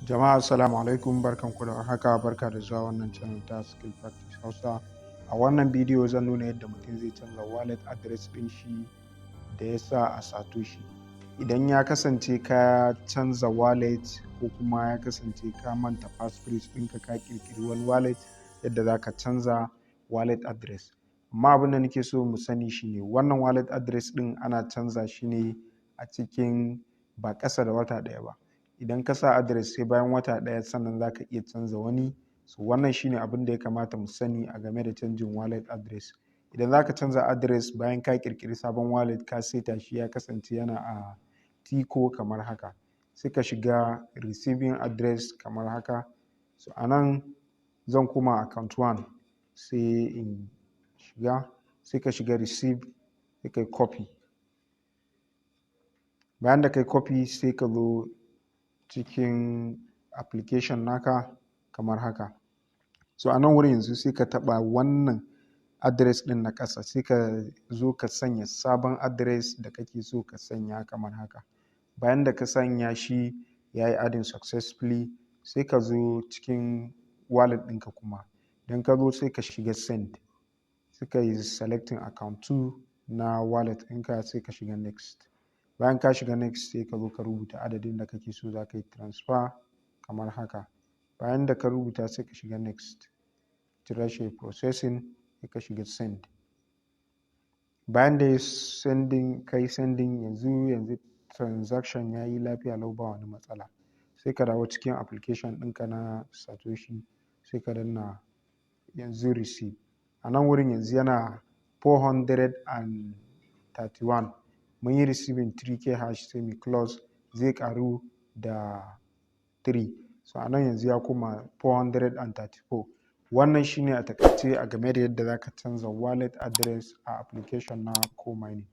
Jama'a assalamu alaikum, barkanku da warhaka, barka da zuwa wannan channel ta Skill Practice Hausa. A wannan bidiyo zan nuna yadda mutum zai canza wallet address ɗin shi da ya sa a satoshi. Idan ya kasance ka canza wallet ko kuma ya kasance ka manta passphrase ɗinka ka ƙirƙiri wani wallet, yadda za ka canza wallet address. Amma abin da nake so mu sani shine wannan wallet address ɗin ana canza shi ne a cikin ba ƙasa da wata ɗaya ba. Idan ka sa address sai bayan wata ɗaya sannan za ka iya canza wani. So wannan shine abin da ya kamata mu sani a game da canjin wallet address. Idan za ka canza address bayan ka ƙirƙiri sabon wallet ka saita shi ya kasance yana a Tcore kamar haka, sai ka shiga receiving address kamar haka. So a nan zan koma account 1 sai in shiga, sai ka shiga receive, sai kai copy. Bayan da kai copy sai ka zo cikin application naka kamar haka. So a nan wurin yanzu sai ka taɓa wannan address ɗin na ƙasa, sai ka zo ka sanya sabon address da kake so ka sanya kamar haka. Bayan da ka sanya shi ya yi adding successfully, sai ka zo cikin wallet ɗinka kuma. Idan ka zo sai ka shiga send, sai ka yi selecting account 2 na wallet ɗinka, sai ka shiga next. Bayan ka shiga next sai ka zo ka rubuta adadin da kake so za ka yi transfer kamar haka. Bayan da ka rubuta sai ka shiga next, jira shi processing, sai ka shiga send. Bayan da ya sending, kai sending, yanzu transaction ya yi lafiya lau ba wani matsala. Sai ka dawo cikin application ɗinka na satoshi, sai ka danna yanzu receive. A nan wurin yanzu yana 431. Mun yi receiving 3k hash sai mu close, zai ƙaru da 3. So a nan yanzu ya koma 434. Wannan shine a takaice a game da yadda za ka canza wallet address a application na Koyarwa.